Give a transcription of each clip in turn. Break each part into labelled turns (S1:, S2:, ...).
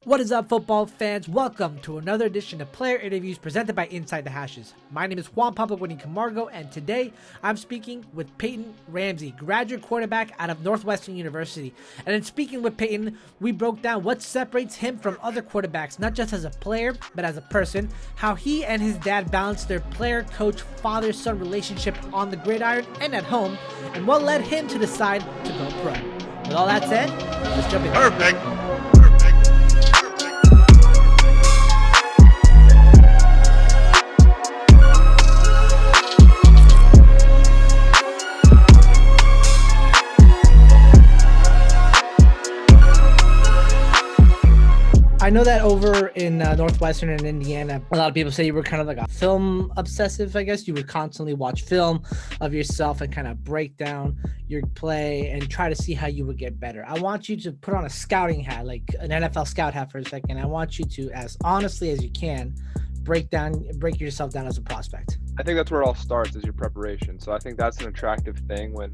S1: What is up, football fans? Welcome to another edition of Player Interviews presented by Inside the Hashes. My name is Juan Guarin-Camargo, and today I'm speaking with Peyton Ramsey, graduate quarterback out of Northwestern University. And in speaking with Peyton, we broke down what separates him from other quarterbacks, not just as a player, but as a person, how he and his dad balance their player-coach, father-son relationship on the gridiron and at home, and what led him to decide to go pro. With all that said, let's jump in.
S2: Perfect.
S1: I know that over in Northwestern and Indiana, a lot of people say you were kind of like a film obsessive, I guess. You would constantly watch film of yourself and kind of break down your play and try to see how you would get better. I want you to put on a scouting hat, like an NFL scout hat for a second. I want you to, as honestly as you can, break yourself down as a prospect.
S2: I think that's where it all starts, is your preparation. So I think that's an attractive thing when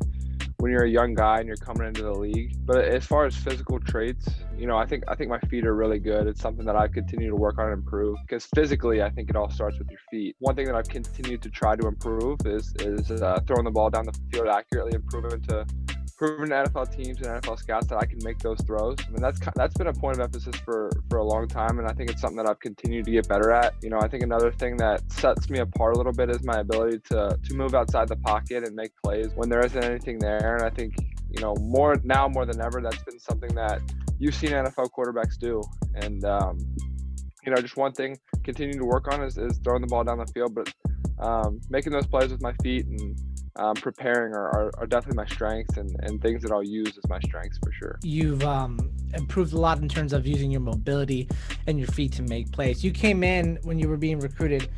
S2: you're a young guy and you're coming into the league. But as far as physical traits, I think my feet are really good. It's something that I continue to work on and improve, because physically, I think it all starts with your feet. One thing that I've continued to try to improve is throwing the ball down the field accurately and proving to NFL teams and NFL scouts that I can make those throws. I mean, that's been a point of emphasis for a long time, and I think it's something that I've continued to get better at. I think another thing that sets me apart a little bit is my ability to move outside the pocket and make plays when there isn't anything there. And I think, more than ever, that's been something that you've seen NFL quarterbacks do. And, just one thing continuing to work on is throwing the ball down the field, but making those plays with my feet and preparing are definitely my strengths and things that I'll use as my strengths for sure.
S1: You've improved a lot in terms of using your mobility and your feet to make plays. You came in when you were being recruited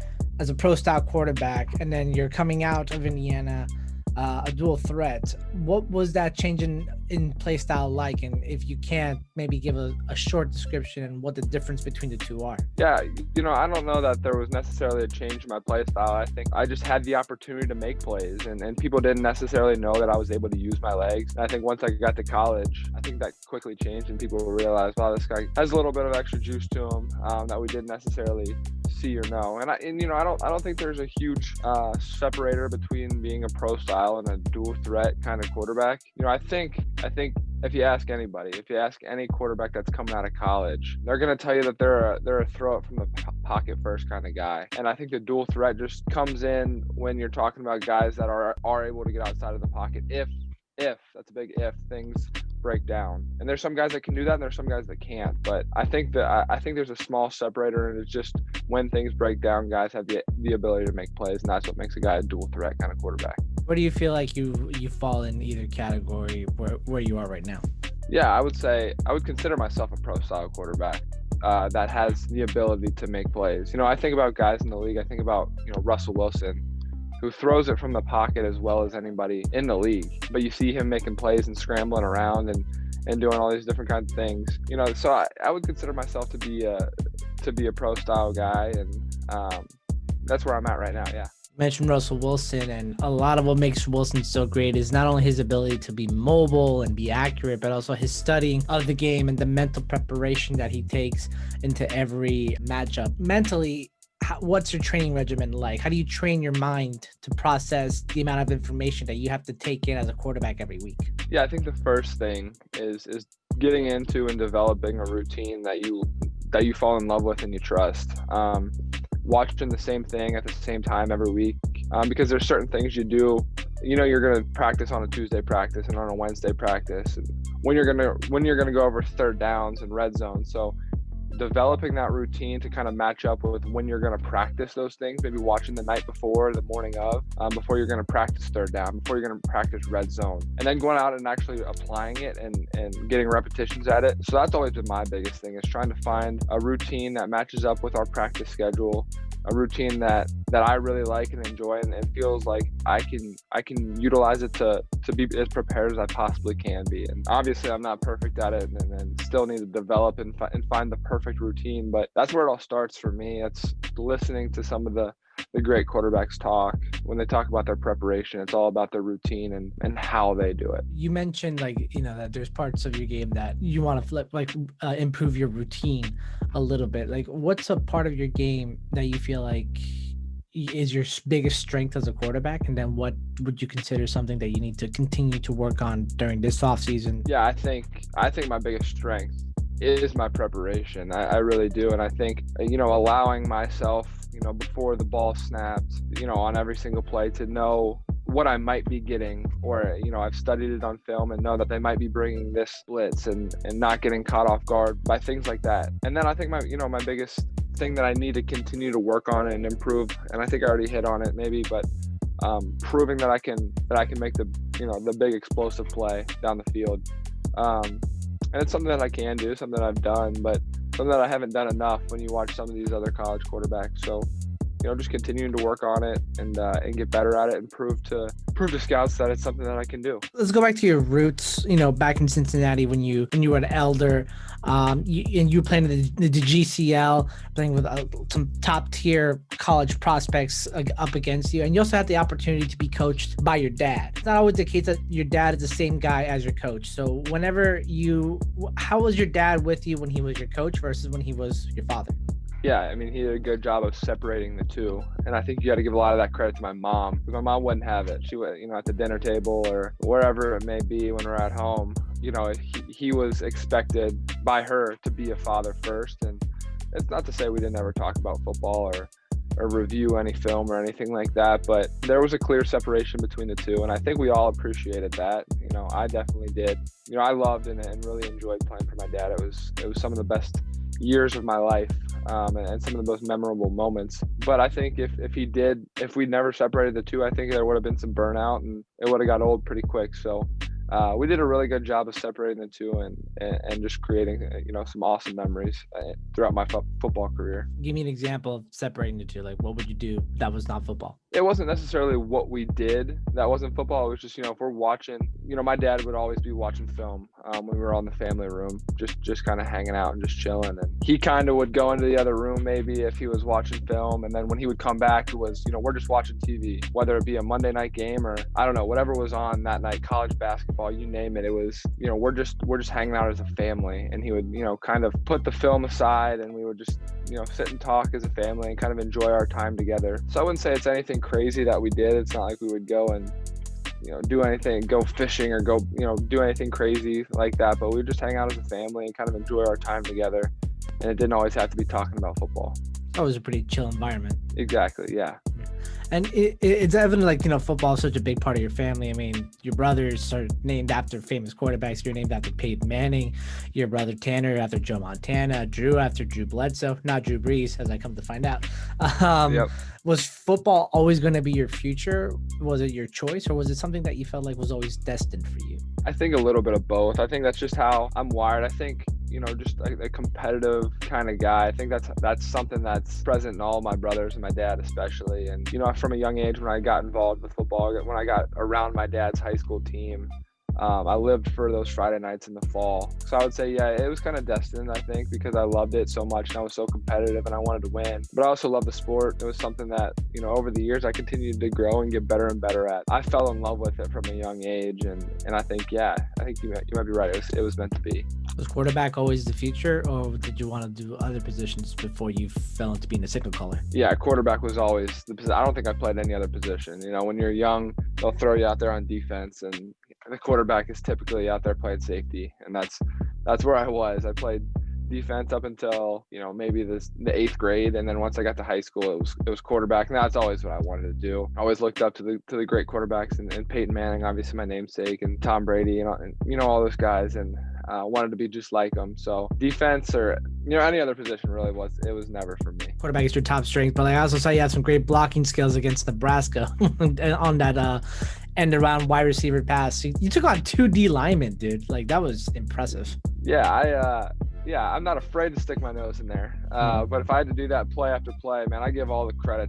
S1: as a pro-style quarterback, and then you're coming out of Indiana a dual threat. What was that change in play style like? And if you can't, maybe give a short description and what the difference between the two are.
S2: Yeah, I don't know that there was necessarily a change in my play style. I think I just had the opportunity to make plays, and people didn't necessarily know that I was able to use my legs. And I think once I got to college, I think that quickly changed, and people realized, wow, this guy has a little bit of extra juice to him that we didn't necessarily see or know. And I don't think there's a huge separator between being a pro style and a dual threat kind of quarterback. I think if you ask any quarterback that's coming out of college, they're going to tell you that they're a throw it from the pocket first kind of guy. And I think the dual threat just comes in when you're talking about guys that are able to get outside of the pocket if that's a big if, things break down. And there's some guys that can do that and there's some guys that can't. But I think there's a small separator, and it's just when things break down, guys have the ability to make plays, and that's what makes a guy a dual threat kind of quarterback.
S1: Where do you feel like you fall in either category where you are right now?
S2: Yeah, I would consider myself a pro style quarterback that has the ability to make plays. I think about guys in the league. I think about Russell Wilson, who throws it from the pocket as well as anybody in the league. But you see him making plays and scrambling around and doing all these different kinds of things. So I would consider myself to be a pro style guy, and that's where I'm at right now. Yeah.
S1: You mentioned Russell Wilson, and a lot of what makes Wilson so great is not only his ability to be mobile and be accurate, but also his studying of the game and the mental preparation that he takes into every matchup. Mentally, what's your training regimen like? How do you train your mind to process the amount of information that you have to take in as a quarterback every week?
S2: Yeah, I think the first thing is getting into and developing a routine that you fall in love with and you trust. Watching the same thing at the same time every week, because there's certain things you do. You're going to practice on a Tuesday practice and on a Wednesday practice, and when you're going to go over third downs and red zone. So developing that routine to kind of match up with when you're going to practice those things, maybe watching the night before, the morning of, before you're going to practice third down, before you're going to practice red zone, and then going out and actually applying it and getting repetitions at it. So that's always been my biggest thing, is trying to find a routine that matches up with our practice schedule, a routine that I really like and enjoy, and feels like I can utilize it to be as prepared as I possibly can be. And obviously I'm not perfect at it, and still need to develop and find the perfect routine, but that's where it all starts for me. It's listening to some of the the great quarterbacks talk, when they talk about their preparation, it's all about their routine and how they do it.
S1: You mentioned that there's parts of your game that you want to flip, improve your routine a little bit. Like, what's a part of your game that you feel like is your biggest strength as a quarterback? And then what would you consider something that you need to continue to work on during this offseason?
S2: Yeah, I think my biggest strength is my preparation. I really do. And I think, allowing myself, before the ball snaps, on every single play to know what I might be getting, or, I've studied it on film and know that they might be bringing this blitz and not getting caught off guard by things like that. And then I think my biggest thing that I need to continue to work on and improve, and I think I already hit on it maybe, but proving that I can make the big explosive play down the field. And it's something that I can do, something that I've done, but something that I haven't done enough when you watch some of these other college quarterbacks. So, just continuing to work on it and get better at it and prove to scouts that it's something that I can do.
S1: Let's go back to your roots, back in Cincinnati when you were an elder, you were playing the GCL, playing with some top tier college prospects up against you. And you also had the opportunity to be coached by your dad. It's not always the case that your dad is the same guy as your coach. So how was your dad with you when he was your coach versus when he was your father?
S2: Yeah, I mean, he did a good job of separating the two. And I think you got to give a lot of that credit to my mom, because my mom wouldn't have it. She would, at the dinner table or wherever it may be when we're at home, he was expected by her to be a father first. And it's not to say we didn't ever talk about football or review any film or anything like that, but there was a clear separation between the two. And I think we all appreciated that. I definitely did. I loved and really enjoyed playing for my dad. It was some of the best years of my life. And some of the most memorable moments. But I think if we never separated the two, I think there would have been some burnout and it would have got old pretty quick. So we did a really good job of separating the two and just creating, some awesome memories throughout my football career.
S1: Give me an example of separating the two. Like, what would you do that was not football?
S2: It wasn't necessarily what we did that wasn't football. It was just, if we're watching, my dad would always be watching film when we were all in the family room, just kind of hanging out and just chilling. And he kind of would go into the other room maybe if he was watching film. And then when he would come back, it was, we're just watching TV, whether it be a Monday night game or I don't know, whatever was on that night, college basketball, you name it. It was, we're just hanging out as a family. And he would, kind of put the film aside and we would just, sit and talk as a family and kind of enjoy our time together. So I wouldn't say it's anything crazy that we did. It's not like we would go and do anything, go fishing or go do anything crazy like that, but we would just hang out as a family and kind of enjoy our time together, and it didn't always have to be talking about football.
S1: That was a pretty chill environment.
S2: Exactly, yeah.
S1: And it's evident, football is such a big part of your family. I mean, your brothers are named after famous quarterbacks. You're named after Peyton Manning. Your brother Tanner after Joe Montana. Drew after Drew Bledsoe, not Drew Brees, as I come to find out.
S2: Yep.
S1: Was football always going to be your future? Was it your choice, or was it something that you felt like was always destined for you?
S2: I think a little bit of both. I think that's just how I'm wired. I think just a competitive kind of guy. I think that's something that's present in all of my brothers and my dad especially. And, from a young age when I got involved with football, when I got around my dad's high school team, I lived for those Friday nights in the fall. So I would say, yeah, it was kind of destined, I think, because I loved it so much and I was so competitive and I wanted to win. But I also love the sport. It was something that, over the years I continued to grow and get better and better at. I fell in love with it from a young age. And I think, yeah, I think you might be right. It was meant to be.
S1: Was quarterback always the future, or did you want to do other positions before you fell into being a signal caller?
S2: Yeah, quarterback was always the position. I don't think I played any other position. When you're young, they'll throw you out there on defense, and the quarterback is typically out there playing safety, and that's where I was. I played defense up until maybe the 8th grade, and then once I got to high school, it was quarterback, and that's always what I wanted to do. I always looked up to the great quarterbacks, and Peyton Manning, obviously my namesake, and Tom Brady, and all those guys, and wanted to be just like them. So defense or any other position really was never for me.
S1: Quarterback is your top strength, but I also saw you had some great blocking skills against Nebraska on that end around wide receiver pass. You took on 2 D linemen, dude. Like, that was impressive.
S2: Yeah, I'm not afraid to stick my nose in there. But if I had to do that play after play, man, I give all the credit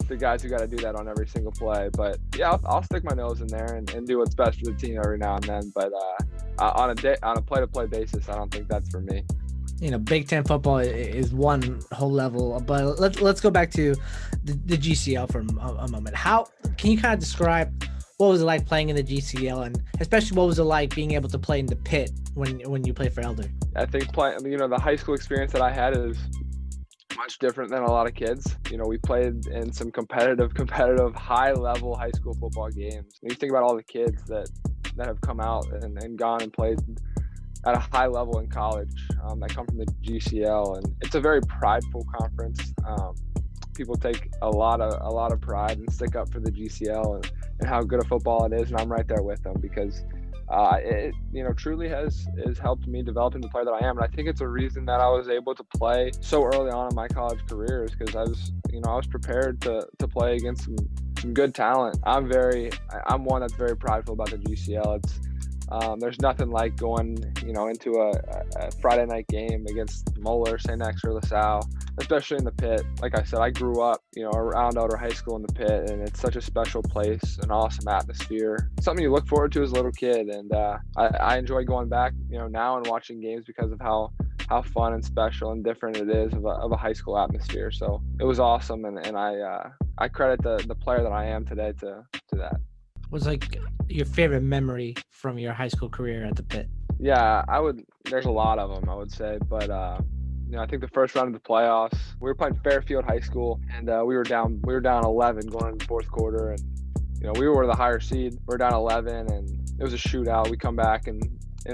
S2: to guys who got to do that on every single play. But yeah, I'll stick my nose in there and do what's best for the team every now and then. But on a play-to-play basis, I don't think that's for me.
S1: Big Ten football is one whole level, but let's go back to the GCL for a moment. How can you kind of describe what was it like playing in the GCL, and especially what was it like being able to play in the pit when you play for Elder?
S2: I think the high school experience that I had is much different than a lot of kids. We played in some competitive high-level high school football games. And you think about all the kids that have come out and gone and played at a high level in college that come from the GCL, and it's a very prideful conference. People take a lot of pride and stick up for the GCL and how good a football it is, and I'm right there with them because it truly has helped me develop into the player that I am. And I think it's a reason that I was able to play so early on in my college career is because I was prepared to play against some good talent. I'm one that's very prideful about the GCL. It's there's nothing like going into a Friday night game against Moeller, St. X, or LaSalle, especially in the pit. Like I said, I grew up around Elder High School in the pit, and it's such a special place, an awesome atmosphere, something you look forward to as a little kid. And I enjoy going back now and watching games because of how fun and special and different it is of a high school atmosphere. So it was awesome, and I credit the player that I am today to that.
S1: What's like your favorite memory from your high school career at the pit?
S2: Yeah, there's a lot of them, I would say, but I think the first round of the playoffs, we were playing Fairfield High School, and we were down 11 going into the fourth quarter, and we were the higher seed. We were down 11, and it was a shootout. We come back and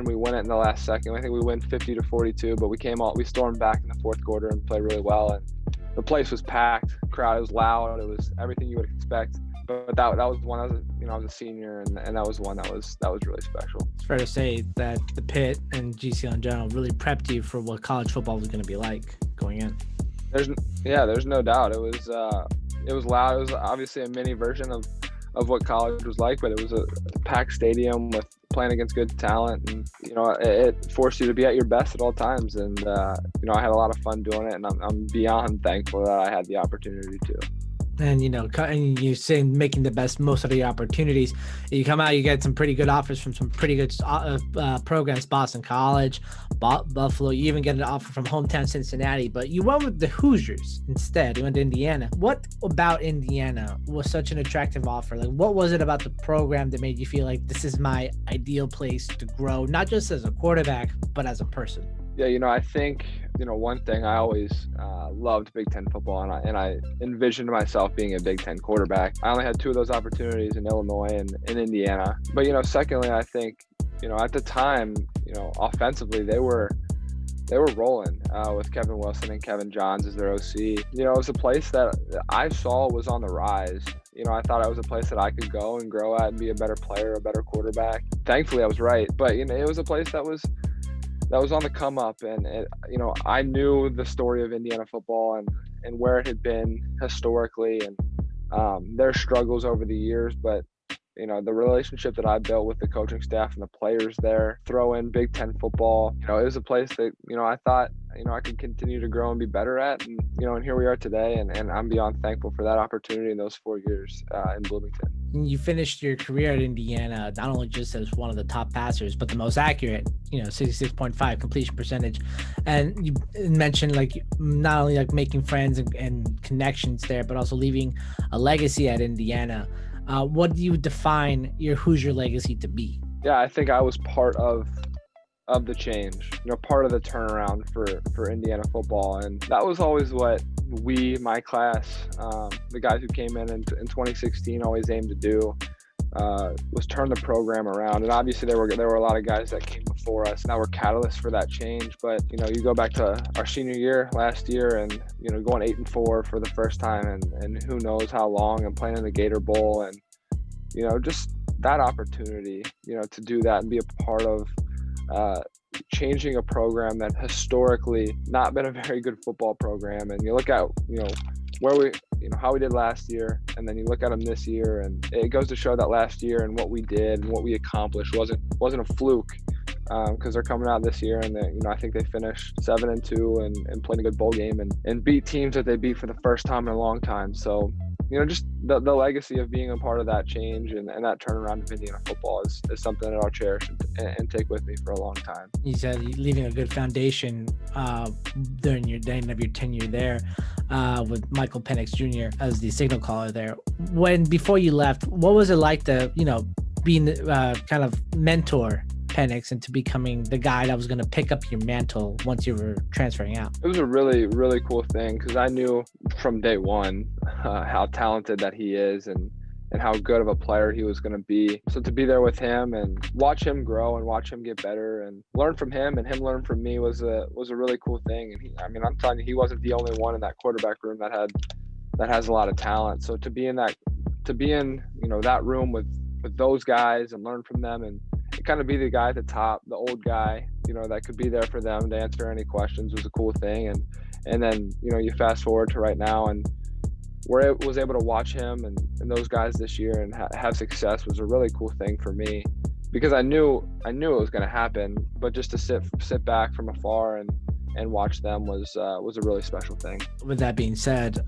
S2: we win it in the last second. I think we win 50-42, but we stormed back in the fourth quarter and played really well, and the place was packed. The crowd was loud. It was everything you would expect. But that was one. I was a senior, and that was one that was really special.
S1: It's fair to say that the pit and GCL in general really prepped you for what college football was going to be like going in.
S2: There's no doubt. It was loud. It was obviously a mini version of what college was like, but it was a packed stadium with playing against good talent, and it forced you to be at your best at all times. And I had a lot of fun doing it, and I'm beyond thankful that I had the opportunity to.
S1: And and you say making the most of the opportunities. You come out, you get some pretty good offers from some pretty good programs, Boston College, Buffalo. You even get an offer from hometown Cincinnati, but you went with the Hoosiers instead. You went to Indiana. What about Indiana was such an attractive offer? Like, what was it about the program that made you feel like this is my ideal place to grow, not just as a quarterback, but as a person?
S2: Yeah, I think one thing I always loved Big Ten football, and I envisioned myself being a Big Ten quarterback. I only had two of those opportunities in Illinois and in Indiana. But secondly, I think at the time, offensively they were rolling with Kevin Wilson and Kevin Johns as their OC. It was a place that I saw was on the rise. I thought it was a place that I could go and grow at and be a better player, a better quarterback. Thankfully, I was right. But it was a place that was on the come up, and I knew the story of Indiana football and where it had been historically and their struggles over the years. But the relationship that I built with the coaching staff and the players there, throw in Big Ten football, it was a place that I thought I could continue to grow and be better at, and and here we are today, and I'm beyond thankful for that opportunity in those 4 years in Bloomington.
S1: You finished your career at Indiana not only just as one of the top passers, but the most accurate, 66.5 completion percentage. And you mentioned not only making friends and connections there, but also leaving a legacy at Indiana. What do you define your Hoosier legacy to be?
S2: Yeah, I think I was part of the change, part of the turnaround for Indiana football. And that was always what my class, the guys who came in 2016 always aimed to do, was turn the program around. And obviously there were a lot of guys that came before us that were catalysts for that change. But, you go back to our senior year last year and, going 8-4 for the first time and who knows how long, and playing in the Gator Bowl, and, just that opportunity, to do that and be a part of changing a program that historically not been a very good football program. And you look at, where we, how we did last year, and then you look at them this year, and it goes to show that last year and what we did and what we accomplished wasn't a fluke, because they're coming out this year and I think they finished 7-2 and played a good bowl game and beat teams that they beat for the first time in a long time. So just the legacy of being a part of that change and that turnaround of Indiana football is something that I'll cherish and take with me for a long time.
S1: You said leaving a good foundation during your tenure there with Michael Penix Jr. as the signal caller there. Before you left, what was it like to, being kind of mentor Penix into becoming the guy that was going to pick up your mantle once you were transferring out?
S2: It was a really, really cool thing because I knew from day one how talented that he is and how good of a player he was going to be. So to be there with him and watch him grow and watch him get better and learn from him and him learn from me was a really cool thing. And I'm telling you, he wasn't the only one in that quarterback room that has a lot of talent. So to be in that room with those guys and learn from them and kind of be the guy at the top, the old guy, that could be there for them to answer any questions was a cool thing. And then, you fast forward to right now and where I was able to watch him and those guys this year and have success was a really cool thing for me because I knew it was going to happen, but just to sit back from afar and watch them was a really special thing.
S1: With that being said,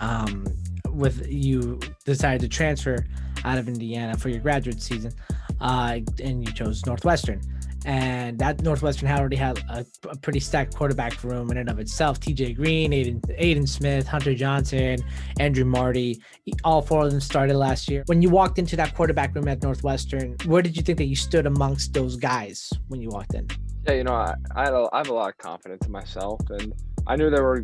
S1: with you decided to transfer out of Indiana for your graduate season, and you chose Northwestern. And that Northwestern already had a pretty stacked quarterback room in and of itself. TJ Green, Aiden Smith, Hunter Johnson, Andrew Marty, all four of them started last year. When you walked into that quarterback room at Northwestern, where did you think that you stood amongst those guys when you walked in?
S2: Yeah, I have a lot of confidence in myself, and I knew there were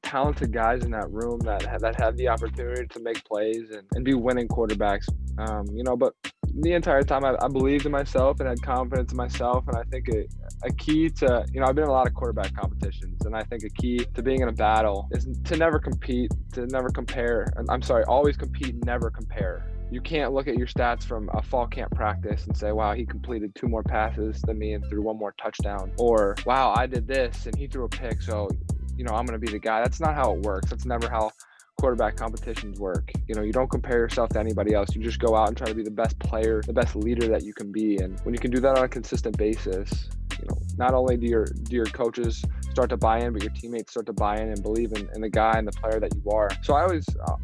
S2: talented guys in that room that had the opportunity to make plays and be winning quarterbacks. But the entire time I believed in myself and had confidence in myself. And I think a key to, I've been in a lot of quarterback competitions, and I think a key to being in a battle is to never compete, to never compare. Always compete, never compare. You can't look at your stats from a fall camp practice and say, wow, he completed 2 more passes than me and threw 1 more touchdown. Or, wow, I did this and he threw a pick, so, I'm going to be the guy. That's not how it works. That's never how quarterback competitions work. You don't compare yourself to anybody else. You just go out and try to be the best player, the best leader that you can be. And when you can do that on a consistent basis, not only do your coaches start to buy in, but your teammates start to buy in and believe in the guy and the player that you are. So I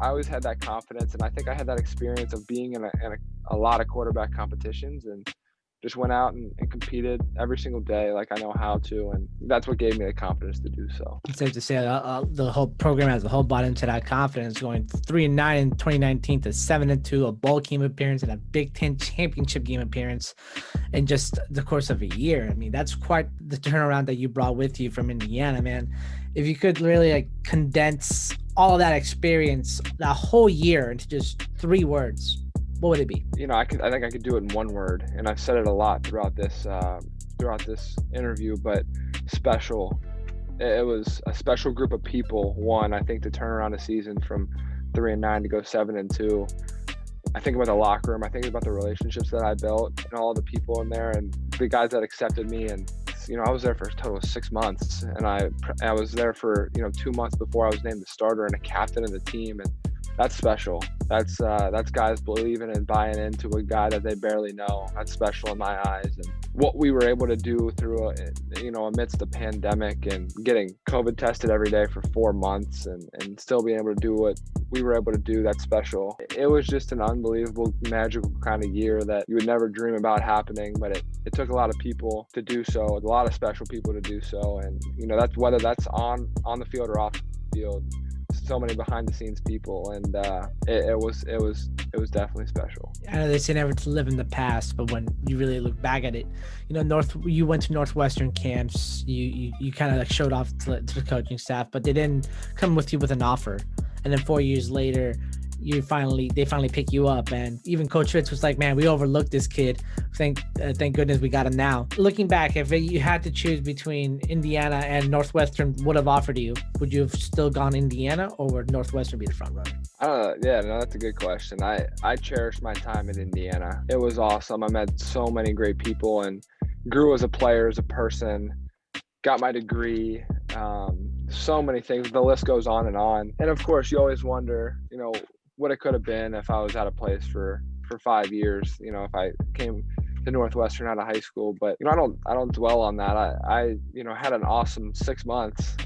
S2: always had that confidence, and I think I had that experience of being in a lot of quarterback competitions and just went out and competed every single day like I know how to, and that's what gave me the confidence to do so.
S1: It's safe to say the whole program as a whole bought into that confidence, going 3-9 in 2019 to 7-2, a bowl game appearance and a Big Ten championship game appearance in just the course of a year. I mean, that's quite the turnaround that you brought with you from Indiana, man. If you could really condense all of that experience, that whole year, into just 3 words, what would it be?
S2: I think I could do it in 1 word, and I've said it a lot throughout this interview, but special. It was a special group of people. One, I think to turn around a season from 3-9 to go 7-2. I think about the locker room. I think about the relationships that I built and all the people in there and the guys that accepted me. And I was there for a total of 6 months, and I was there for 2 months before I was named the starter and a captain of the team. And that's special. That's guys believing and buying into a guy that they barely know. That's special in my eyes. And what we were able to do through, amidst the pandemic and getting COVID tested every day for 4 months and still being able to do what we were able to do, that's special. It was just an unbelievable, magical kind of year that you would never dream about happening, but it took a lot of people to do so, a lot of special people to do so. And, that's whether that's on the field or off the field. So many behind the scenes people, and it was definitely special.
S1: I know they say never to live in the past, but when you really look back at it, you went to Northwestern camps, you kind of showed off to the coaching staff, but they didn't come with you with an offer. And then 4 years later, they finally pick you up, and even Coach Fitz was like, man, we overlooked this kid. Thank goodness we got him now. Looking back, if you had to choose between Indiana and Northwestern would have offered you, would you have still gone Indiana, or would Northwestern be the front runner?
S2: That's a good question. I cherished my time in Indiana. It was awesome. I met so many great people and grew as a player, as a person, got my degree, so many things. The list goes on. And of course, you always wonder, what it could have been if I was at a place for 5 years, if I came to Northwestern out of high school. But, I don't dwell on that. I had an awesome 6 months.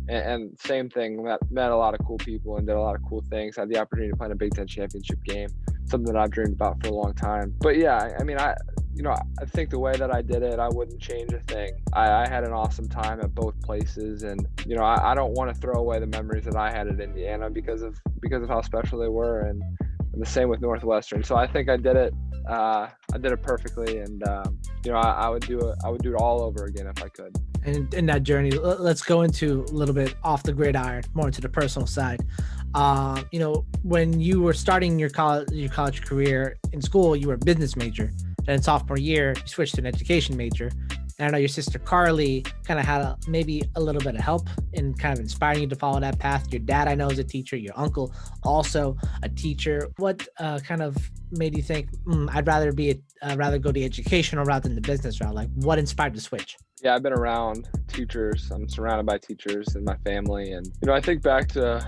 S2: and same thing, met a lot of cool people and did a lot of cool things. Had the opportunity to play in a Big Ten championship game, something that I've dreamed about for a long time. But yeah, I mean, I think the way that I did it, I wouldn't change a thing. I had an awesome time at both places, and I don't want to throw away the memories that I had at Indiana because of how special they were, and the same with Northwestern. So I think I did it. I did it perfectly, and I would do it all over again if I could.
S1: And in that journey, let's go into a little bit off the gridiron, more into the personal side. When you were starting your college career in school, you were a business major. Then in sophomore year, you switched to an education major. And I know your sister Carly kind of had maybe a little bit of help in kind of inspiring you to follow that path. Your dad, I know, is a teacher. Your uncle, also a teacher. What kind of made you think, I'd rather go the educational route than the business route? Like, what inspired the switch?
S2: Yeah, I've been around teachers. I'm surrounded by teachers in my family. And, I think back to,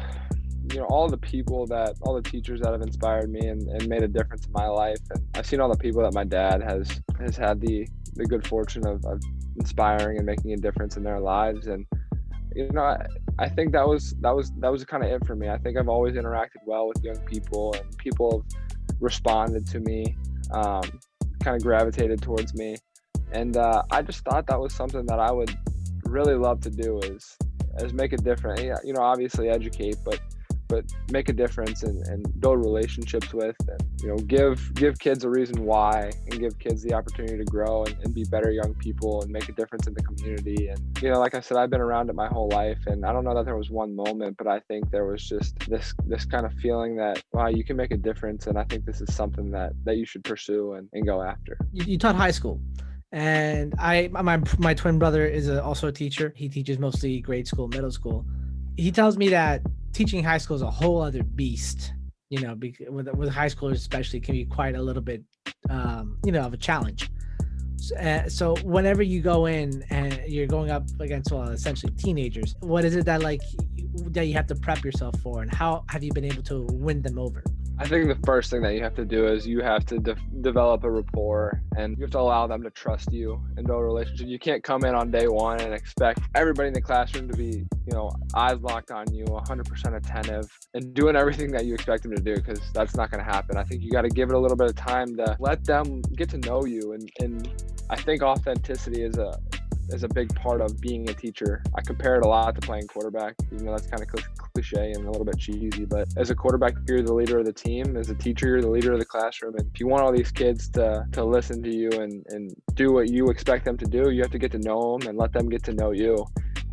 S2: all the teachers that have inspired me and made a difference in my life. And I've seen all the people that my dad has had the good fortune of inspiring and making a difference in their lives. And, I think that was kind of it for me. I think I've always interacted well with young people, and people have responded to me, kind of gravitated towards me. And I just thought that was something that I would really love to do is make a difference. Obviously educate, but make a difference and build relationships with, and give kids a reason why, and give kids the opportunity to grow and be better young people and make a difference in the community. And like I said, I've been around it my whole life, and I don't know that there was one moment, but I think there was just this kind of feeling that, wow, you can make a difference, and I think this is something that you should pursue and go after.
S1: You taught high school. And my twin brother is also a teacher. He teaches mostly grade school, middle school. He tells me that teaching high school is a whole other beast. With high schoolers especially, it can be quite a little bit, of a challenge. So whenever you go in and you're going up against, essentially teenagers, what is it that you have to prep yourself for, and how have you been able to win them over?
S2: I think the first thing that you have to do is you have to develop a rapport, and you have to allow them to trust you and build a relationship. You can't come in on day one and expect everybody in the classroom to be, eyes locked on you, 100% attentive, and doing everything that you expect them to do, because that's not going to happen. I think you got to give it a little bit of time to let them get to know you, and I think authenticity is a big part of being a teacher. I compare it a lot to playing quarterback, even though that's kind of cliche and a little bit cheesy. But as a quarterback, you're the leader of the team. As a teacher, you're the leader of the classroom. And if you want all these kids to listen to you and do what you expect them to do, you have to get to know them and let them get to know you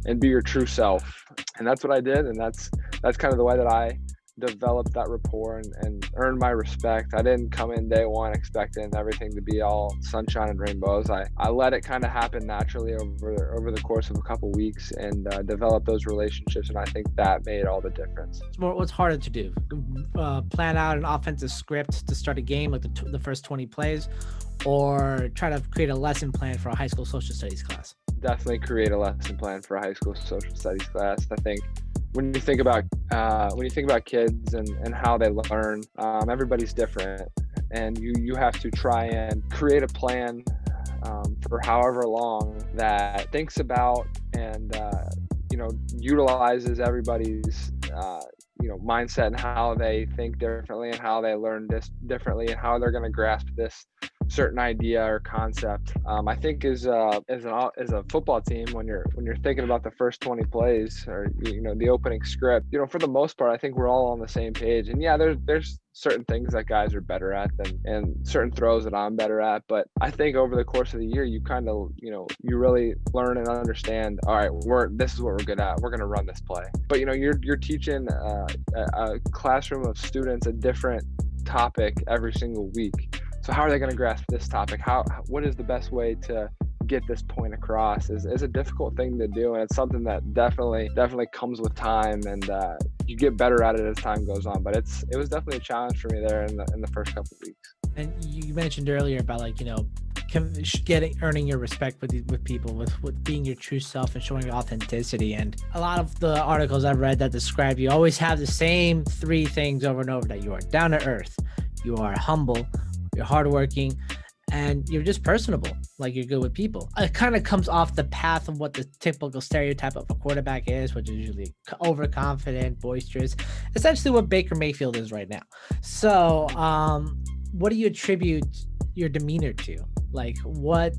S2: and be your true self. And that's what I did. And that's kind of the way that I developed that rapport and earned my respect. I didn't come in day one expecting everything to be all sunshine and rainbows. I let it kind of happen naturally over the course of a couple weeks and develop those relationships, and I think that made all the difference.
S1: What's harder to do? Plan out an offensive script to start a game, like the first 20 plays, or try to create a lesson plan for a high school social studies class?
S2: Definitely create a lesson plan for a high school social studies class. I think when you think about kids and how they learn, everybody's different, and you have to try and create a plan for however long that thinks about and utilizes everybody's mindset and how they think differently and how they learn this differently and how they're going to grasp this certain idea or concept. I think as a football team, when you're thinking about the first 20 plays or the opening script, for the most part, I think we're all on the same page. And yeah, there's certain things that guys are better at and certain throws that I'm better at. But I think over the course of the year, you kind of you really learn and understand. All right, this is what we're good at. We're going to run this play. But you're teaching a classroom of students a different topic every single week. So how are they going to grasp this topic? What is the best way to get this point across is a difficult thing to do, and it's something that definitely comes with time, and you get better at it as time goes on. But it was definitely a challenge for me there in the first couple of weeks.
S1: And you mentioned earlier about earning your respect with people, with being your true self and showing your authenticity. And a lot of the articles I've read that describe you always have the same three things over and over: that you are down to earth, you are humble, you're hardworking, and you're just personable, like you're good with people. It kind of comes off the path of what the typical stereotype of a quarterback is, which is usually overconfident, boisterous, essentially what Baker Mayfield is right now. So what do you attribute your demeanor to? Like, what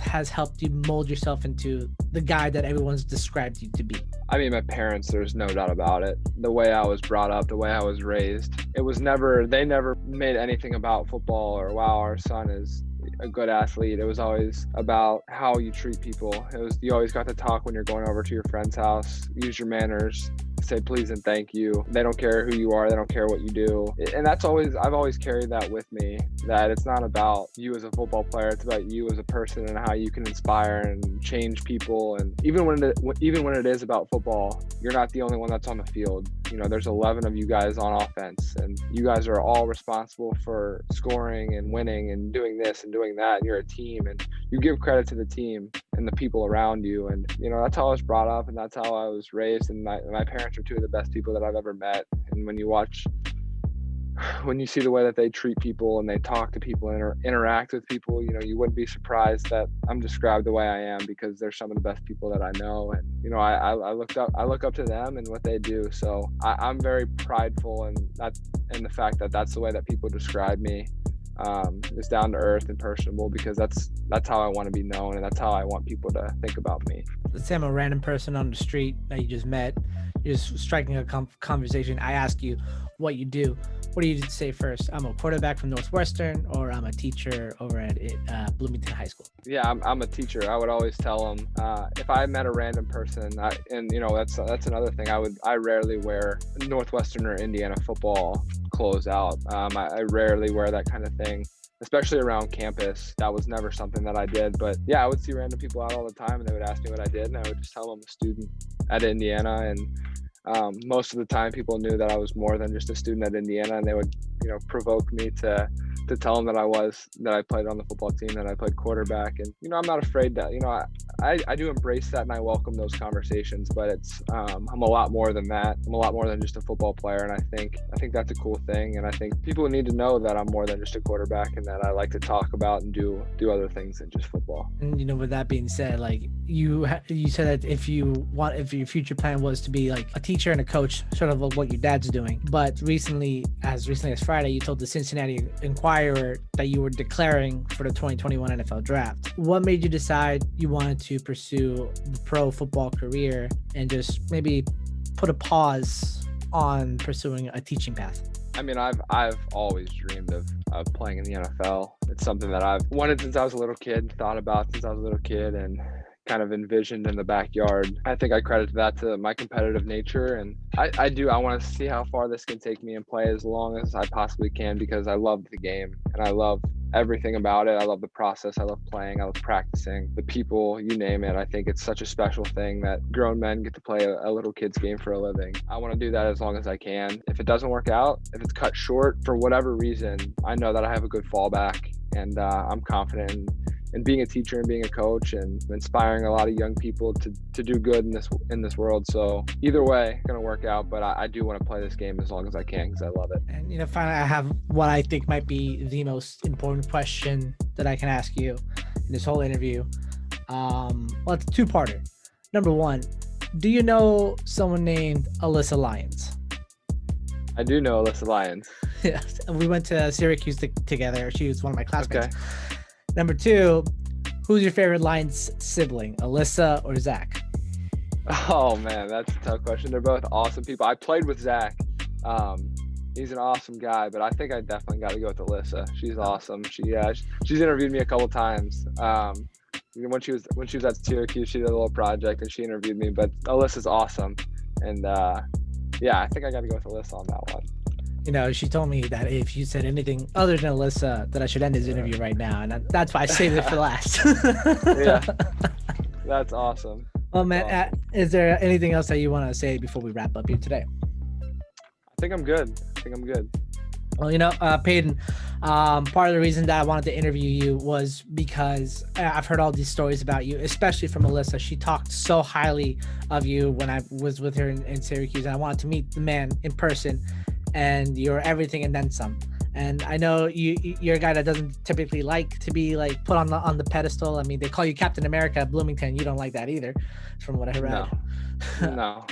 S1: has helped you mold yourself into the guy that everyone's described you to be?
S2: I mean, my parents, there's no doubt about it. The way I was brought up, the way I was raised, they never made anything about football or, wow, our son is a good athlete. It was always about how you treat people. You always got to talk when you're going over to your friend's house, use your manners, say please and thank you. They don't care who you are. They don't care what you do. And I've always carried that with me, that it's not about you as a football player. It's about you as a person and how you can inspire and change people. And even when it is about football, you're not the only one that's on the field. You know, there's 11 of you guys on offense, and you guys are all responsible for scoring and winning and doing this and doing that. And you're a team, and you give credit to the team and the people around you. And, you know, that's how I was brought up, and that's how I was raised. And my parents are two of the best people that I've ever met. And when you see the way that they treat people and they talk to people and interact with people, you know, you wouldn't be surprised that I'm described the way I am, because they're some of the best people that I know. And, you know, I look up to them and what they do. So I'm very prideful in the fact that that's the way that people describe me. Is down to earth and personable, because that's how I want to be known, and that's how I want people to think about me.
S1: Let's say I'm a random person on the street that you just met. You're just striking a conversation. I ask you what you do. What do you say first? I'm a quarterback from Northwestern, or I'm a teacher over at Bloomington High School.
S2: Yeah, I'm a teacher. I would always tell them, if I met a random person, and you know, that's another thing. I rarely wear Northwestern or Indiana football clothes out. I rarely wear that kind of thing, especially around campus. That was never something that I did. But yeah, I would see random people out all the time, and they would ask me what I did, and I would just tell them I'm a student at Indiana. And most of the time people knew that I was more than just a student at Indiana, and they would, you know, provoke me to tell them that I played on the football team, that I played quarterback. And, you know, I'm not afraid to, you know, I do embrace that, and I welcome those conversations, but it's, I'm a lot more than that. I'm a lot more than just a football player. And I think that's a cool thing. And I think people need to know that I'm more than just a quarterback, and that I like to talk about and do other things than just football.
S1: And, you know, with that being said, like you said that if your future plan was to be like a teacher and a coach, sort of like what your dad's doing. But recently as Friday, you told the Cincinnati Enquirer that you were declaring for the 2021 NFL draft. What made you decide you wanted to pursue the pro football career and just maybe put a pause on pursuing a teaching path?
S2: I mean, I've always dreamed of playing in the NFL. It's something that I've wanted since I was a little kid, thought about since I was a little kid, and kind of envisioned in the backyard. I think I credit that to my competitive nature, and I want to see how far this can take me and play as long as I possibly can, because I love the game and I love everything about it. I love the process. I love playing. I love practicing. The people, you name it. I think it's such a special thing that grown men get to play a little kid's game for a living. I want to do that as long as I can. If it doesn't work out, if it's cut short for whatever reason, I know that I have a good fallback, and I'm confident in being a teacher and being a coach and inspiring a lot of young people to do good in this world. So either way, it's going to work out, but I do want to play this game as long as I can, because I love it.
S1: And, you know, finally, I have what I think might be the most important question that I can ask you in this whole interview. Well, it's a two-parter. Number one, do you know someone named Alyssa Lyons?
S2: I do know Alyssa Lyons.
S1: Yeah, we went to Syracuse together. She was one of my classmates.
S2: Okay.
S1: Number two, who's your favorite Lions sibling, Alyssa or Zach?
S2: Oh man, that's a tough question. They're both awesome people. I played with Zach. He's an awesome guy, but I think I definitely got to go with Alyssa. She's awesome. She's interviewed me a couple times. When she was at Syracuse, she did a little project and she interviewed me. But Alyssa's awesome, and yeah, I think I got to go with Alyssa on that one.
S1: You know, she told me that if you said anything other than Alyssa, that I should end this interview right now, and that's why I saved it for last.
S2: Yeah, that's awesome.
S1: Well, man, is there anything else that you want to say before we wrap up here today?
S2: I think I'm good.
S1: Well, you know, Peyton, part of the reason that I wanted to interview you was because I've heard all these stories about you, especially from Alyssa. She talked so highly of you when I was with her in Syracuse, and I wanted to meet the man in person. And you're everything and then some. And I know you're a guy that doesn't typically like to be like put on the pedestal. I mean, they call you Captain America at Bloomington. You don't like that either, from what I read.
S2: No.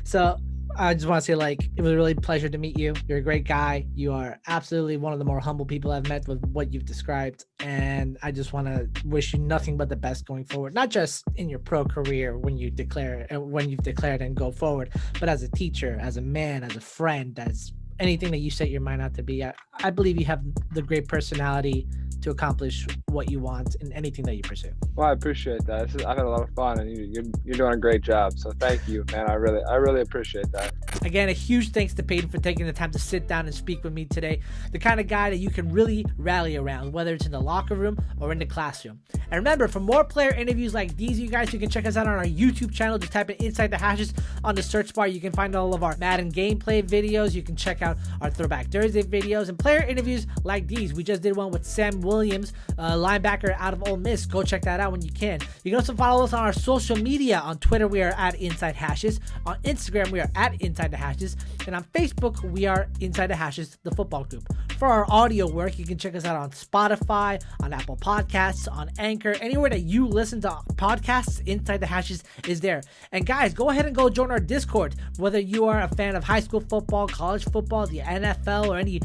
S1: So I just want to say, like, it was a really pleasure to meet you. You're a great guy. You are absolutely one of the more humble people I've met with what you've described. And I just want to wish you nothing but the best going forward, not just in your pro career when you've declared and go forward, but as a teacher, as a man, as a friend, as anything that you set your mind out to be. I believe you have the great personality to accomplish what you want in anything that you pursue. Well,
S2: I appreciate that. I've had a lot of fun, and you're doing a great job. So thank you, man. I really appreciate that.
S1: Again, a huge thanks to Peyton for taking the time to sit down and speak with me today. The kind of guy that you can really rally around, whether it's in the locker room or in the classroom. And remember, for more player interviews like these, you guys, you can check us out on our YouTube channel. Just type in Inside the Hashes on the search bar. You can find all of our Madden gameplay videos. You can check out our Throwback Thursday videos and player interviews like these. We just did one with Sam Williams, linebacker out of Ole Miss. Go check that out when you can. You can also follow us on our social media. On Twitter, we are at Inside Hashes. On Instagram, we are at Inside the Hashes. And on Facebook, we are Inside the Hashes, the football group. For our audio work, you can check us out on Spotify, on Apple Podcasts, on Anchor, anywhere that you listen to podcasts. Inside the Hashes is there. And guys, go ahead and go join our Discord. Whether you are a fan of high school football, college football, the NFL, or any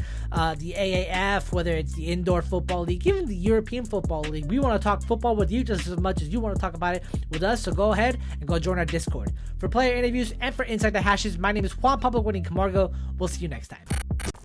S1: the AAF, whether it's the indoor football league, even the European football league, we want to talk football with you just as much as you want to talk about it with us. So go ahead and go join our Discord. For player interviews and for Inside the Hashes, my name is Juan Guarin-Camargo. We'll see you next time.